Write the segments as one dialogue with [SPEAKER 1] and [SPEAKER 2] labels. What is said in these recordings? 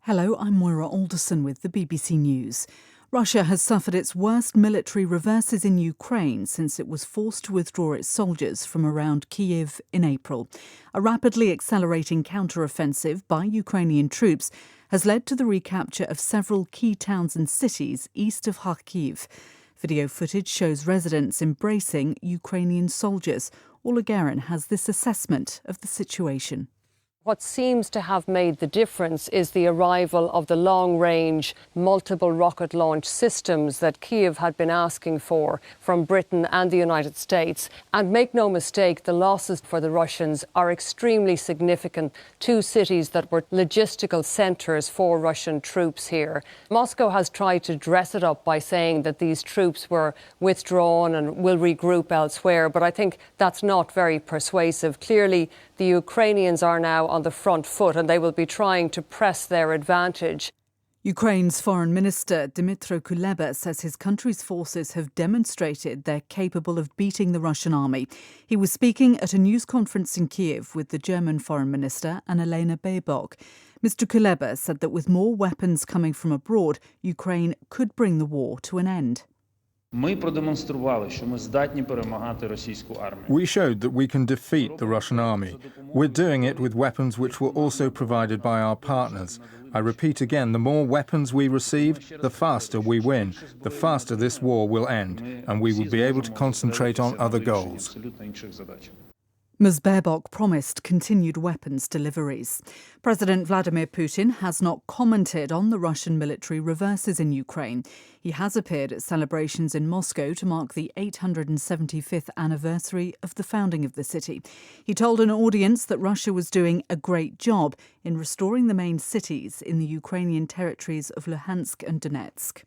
[SPEAKER 1] Hello, I'm Moira Alderson with the BBC News. Russia has suffered its worst military reverses in Ukraine since it was forced to withdraw its soldiers from around Kyiv in April. A rapidly accelerating counter-offensive by Ukrainian troops has led to the recapture of several key towns and cities east of Kharkiv. Video footage shows residents embracing Ukrainian soldiers. Ola Guerin has this assessment of the situation.
[SPEAKER 2] What seems to have made the difference is the arrival of the long-range, multiple rocket launch systems that Kyiv had been asking for from Britain and the United States. And make no mistake, the losses for the Russians are extremely significant. Two cities that were logistical centres for Russian troops here. Moscow has tried to dress it up by saying that these troops were withdrawn and will regroup elsewhere, but I think that's not very persuasive. Clearly, the Ukrainians are now on the front foot and they will be trying to press their advantage.
[SPEAKER 1] Ukraine's Foreign Minister Dmytro Kuleba says his country's forces have demonstrated they're capable of beating the Russian army. He was speaking at a news conference in Kyiv with the German Foreign Minister Annalena Baerbock. Mr. Kuleba said that with more weapons coming from abroad, Ukraine could bring the war to an end.
[SPEAKER 3] We showed that we can defeat the Russian army. We're doing it with weapons which were also provided by our partners. I repeat again, the more weapons we receive, the faster we win, the faster this war will end, and we will be able to concentrate on other goals.
[SPEAKER 1] Ms. Baerbock promised continued weapons deliveries. President Vladimir Putin has not commented on the Russian military reverses in Ukraine. He has appeared at celebrations in Moscow to mark the 875th anniversary of the founding of the city. He told an audience that Russia was doing a great job in restoring the main cities in the Ukrainian territories of Luhansk and Donetsk.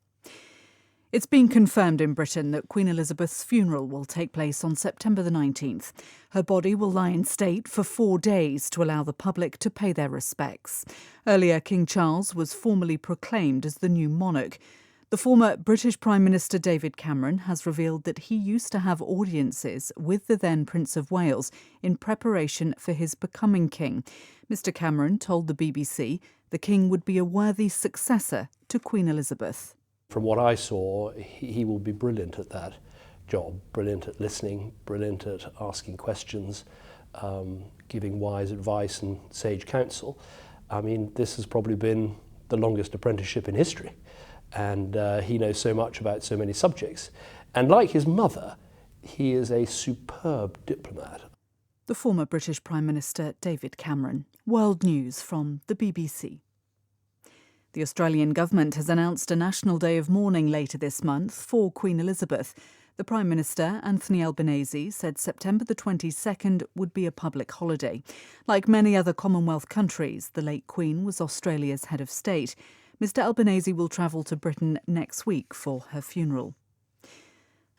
[SPEAKER 1] It's been confirmed in Britain that Queen Elizabeth's funeral will take place on September the 19th. Her body will lie in state for 4 days to allow the public to pay their respects. Earlier, King Charles was formally proclaimed as the new monarch. The former British Prime Minister David Cameron has revealed that he used to have audiences with the then Prince of Wales in preparation for his becoming king. Mr. Cameron told the BBC the king would be a worthy successor to Queen Elizabeth.
[SPEAKER 4] From what I saw, he will be brilliant at that job, brilliant at listening, brilliant at asking questions, giving wise advice and sage counsel. I mean, this has probably been the longest apprenticeship in history, and he knows so much about so many subjects. And like his mother, he is a superb diplomat.
[SPEAKER 1] The former British Prime Minister David Cameron. World News from the BBC. The Australian government has announced a national day of mourning later this month for Queen Elizabeth. The Prime Minister, Anthony Albanese, said September the 22nd would be a public holiday. Like many other Commonwealth countries, the late Queen was Australia's head of state. Mr Albanese will travel to Britain next week for her funeral.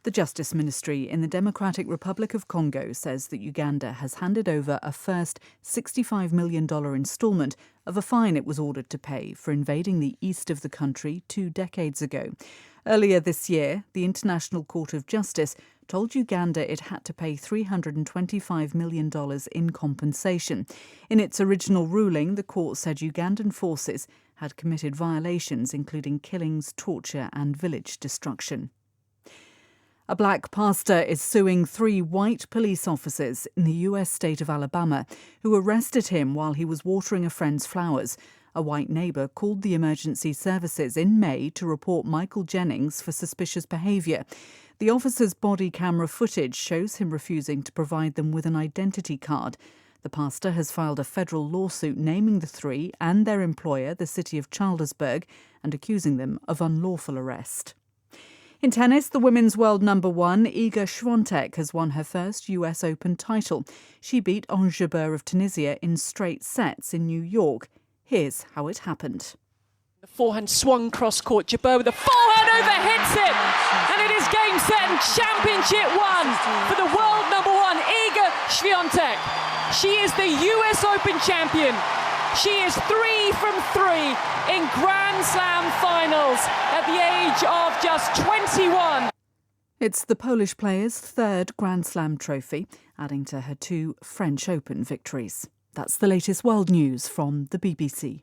[SPEAKER 1] The Justice Ministry in the Democratic Republic of Congo says that Uganda has handed over a first $65 million instalment of a fine it was ordered to pay for invading the east of the country 2 decades ago. Earlier this year, the International Court of Justice told Uganda it had to pay $325 million in compensation. In its original ruling, the court said Ugandan forces had committed violations including killings, torture and village destruction. A black pastor is suing 3 white police officers in the US state of Alabama who arrested him while he was watering a friend's flowers. A white neighbour called the emergency services in May to report Michael Jennings for suspicious behaviour. The officer's body camera footage shows him refusing to provide them with an identity card. The pastor has filed a federal lawsuit naming the 3 and their employer, the city of Childersburg, and accusing them of unlawful arrest. In tennis, the women's world number 1, Iga Swiatek, has won her first US Open title. She beat Ons Jabeur of Tunisia in straight sets in New York. Here's how it happened.
[SPEAKER 5] The forehand swung cross-court. Jabeur with a forehand over hits it. And it is game, set and championship 1 for the world number 1, Iga Swiatek. She is the US Open champion. She is 3 from 3 in Grand Slam finals at the age of just 21.
[SPEAKER 1] It's the Polish player's 3rd Grand Slam trophy, adding to her 2 French Open victories. That's the latest world news from the BBC.